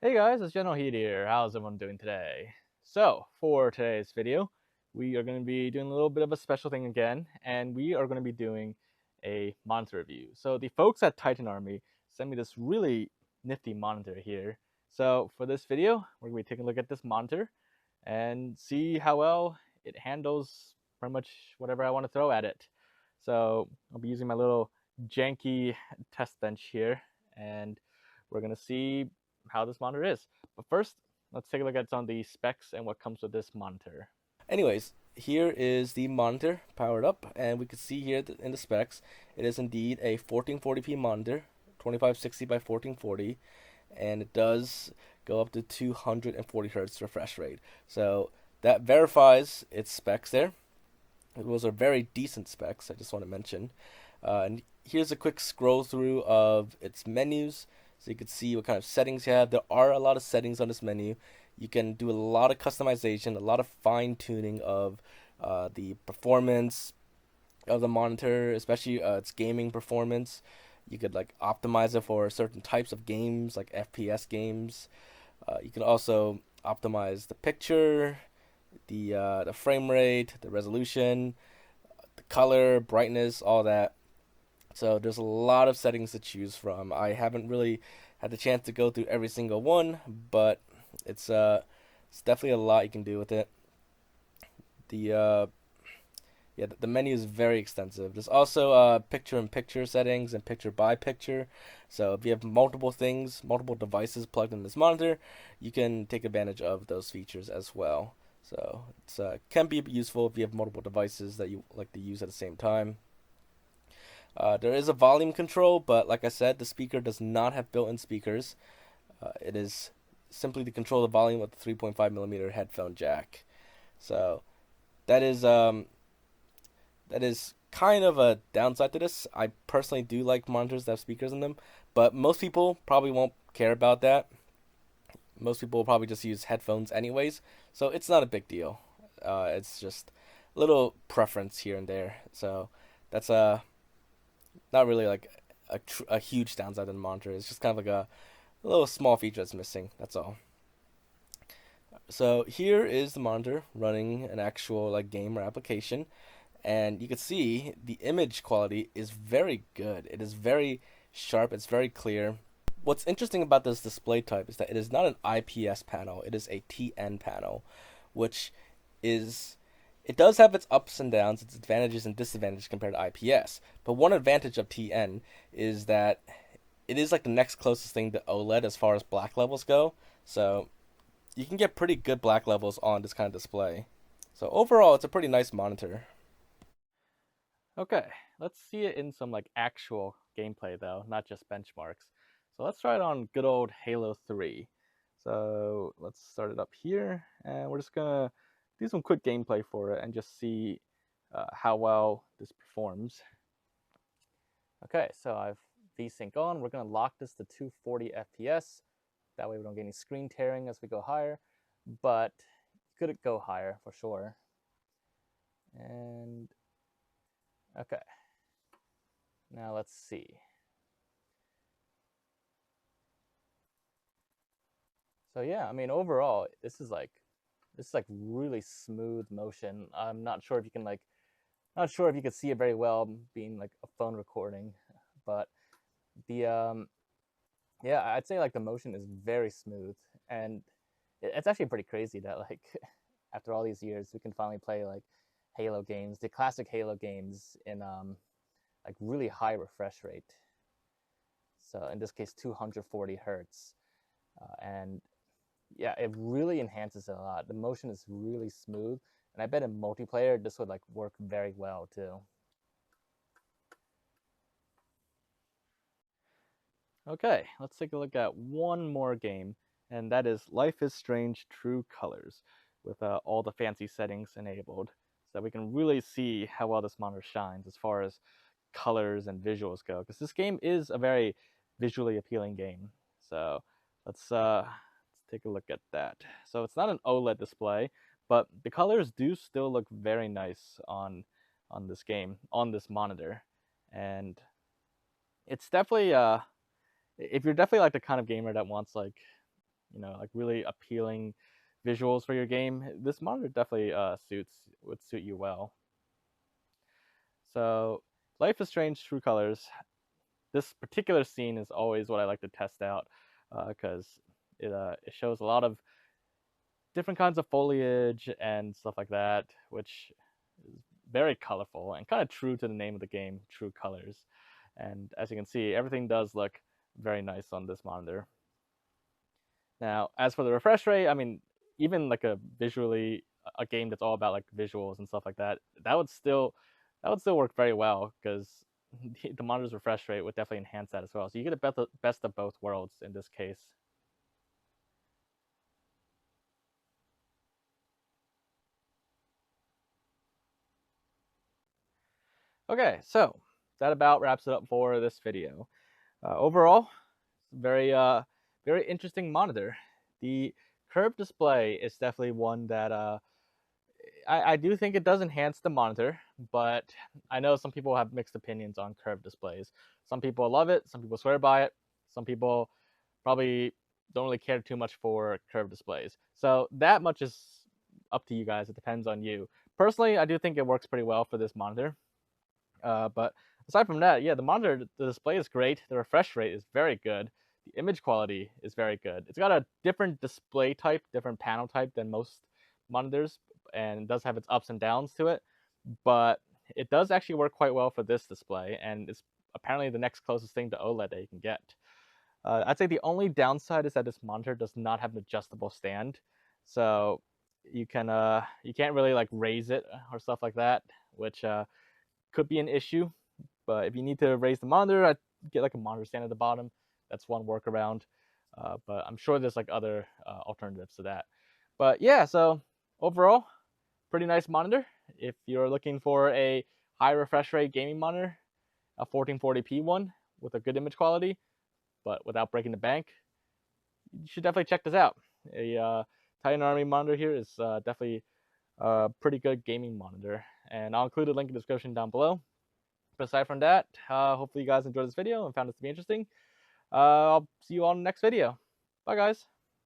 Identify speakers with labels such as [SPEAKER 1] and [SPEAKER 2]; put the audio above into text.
[SPEAKER 1] Hey guys, it's General Heat here. How's everyone doing today? So, for today's video, we are going to be doing a little bit of a special thing again, and we are going to be doing a monitor review. So, the folks at Titan Army sent me this really nifty monitor here. So, for this video, we're going to be taking a look at this monitor and see how well it handles pretty much whatever I want to throw at it. So, I'll be using my little janky test bench here, and we're going to see how this monitor is. But first, let's take a look at some of the specs and what comes with this monitor.
[SPEAKER 2] Anyways, here is the monitor powered up, and we can see here in the specs, it is indeed a 1440p monitor, 2560 by 1440, and it does go up to 240 hertz refresh rate. So that verifies its specs there. Those are very decent specs, I just want to mention. And here's a quick scroll through of its menus so you can see what kind of settings you have. There are a lot of settings on this menu. You can do a lot of customization, a lot of fine tuning of the performance of the monitor, especially its gaming performance. You could like optimize it for certain types of games, like FPS games. You can also optimize the picture, the frame rate, the resolution, the color, brightness, all that. So there's a lot of settings to choose from. I haven't really had the chance to go through every single one, but it's definitely a lot you can do with it. The yeah, the menu is very extensive. There's also picture-in-picture settings and picture-by-picture. So if you have multiple things, multiple devices plugged in this monitor, you can take advantage of those features as well. So it can be useful if you have multiple devices that you like to use at the same time. There is a volume control, but like I said, the speaker does not have built-in speakers. It is simply to control the volume with the 3.5 millimeter headphone jack. So that is um, that is kind of a downside to this. I personally do like monitors that have speakers in them, but most people probably won't care about that. Most people will probably just use headphones anyways, so it's not a big deal. It's just a little preference here and there. So that's not really like a huge downside to the monitor. It's just kind of like a little small feature that's missing. That's all. So here is the monitor running an actual like game or application, and you can see the image quality is very good. It is very sharp. It's very clear. What's interesting about this display type is that it is not an IPS panel. It is a TN panel, which is it does have its ups and downs, its advantages and disadvantages compared to IPS. But one advantage of TN is that it is like the next closest thing to OLED as far as black levels go. So you can get pretty good black levels on this kind of display. So overall, it's a pretty nice monitor.
[SPEAKER 1] Okay, let's see it in some like actual gameplay though, not just benchmarks. So let's try it on good old Halo 3. So let's start it up here, and we're just gonna do some quick gameplay for it and just see how well this performs. Okay, so I've VSync on. We're gonna lock this to 240 FPS. That way we don't get any screen tearing as we go higher, but could it go higher for sure. And okay, now let's see. So yeah, I mean overall, this is like really smooth motion. I'm not sure if you can like not sure if you could see it very well being like a phone recording, but the yeah, I'd say like the motion is very smooth, and it's actually pretty crazy that like after all these years we can finally play like Halo games, the classic Halo games in like really high refresh rate. So in this case 240 hertz. And yeah, it really enhances it a lot. The motion is really smooth, and I bet in multiplayer this would like work very well too. Okay, let's take a look at one more game, and that is Life is Strange True Colors, with all the fancy settings enabled, so we can really see how well this monitor shines as far as colors and visuals go. Because this game is a very visually appealing game. So let's take a look at that. So it's not an OLED display, but the colors do still look very nice on this game on this monitor, and it's definitely if you're definitely like the kind of gamer that wants like you know, like really appealing visuals for your game, this monitor definitely would suit you well. So Life is Strange True Colors, this particular scene is always what I like to test out because it shows a lot of different kinds of foliage and stuff like that, which is very colorful and kind of true to the name of the game, True Colors. And as you can see, everything does look very nice on this monitor. Now, as for the refresh rate, I mean, even like a game that's all about like visuals and stuff like that, that would still work very well because the monitor's refresh rate would definitely enhance that as well. So you get the best of both worlds in this case. Okay, so that about wraps it up for this video. Overall, very interesting monitor. The curved display is definitely one that I do think it does enhance the monitor, but I know some people have mixed opinions on curved displays. Some people love it, some people swear by it, some people probably don't really care too much for curved displays. So that much is up to you guys. It depends on you. Personally, I do think it works pretty well for this monitor. But aside from that, yeah, the display is great. The refresh rate is very good. The image quality is very good. It's got a different display type, different panel type than most monitors, and it does have its ups and downs to it. But it does actually work quite well for this display, and it's apparently the next closest thing to OLED that you can get. I'd say the only downside is that this monitor does not have an adjustable stand, so you can't really like raise it or stuff like that, which could be an issue. But if you need to raise the monitor, I'd get like a monitor stand at the bottom. That's one workaround. But I'm sure there's like other alternatives to that. But yeah, so overall, pretty nice monitor. If you're looking for a high refresh rate gaming monitor, a 1440p one with a good image quality, but without breaking the bank, you should definitely check this out. A Titan Army monitor here is definitely a pretty good gaming monitor. And I'll include a link in the description down below. But aside from that, hopefully you guys enjoyed this video and found this to be interesting. I'll see you on the next video. Bye, guys.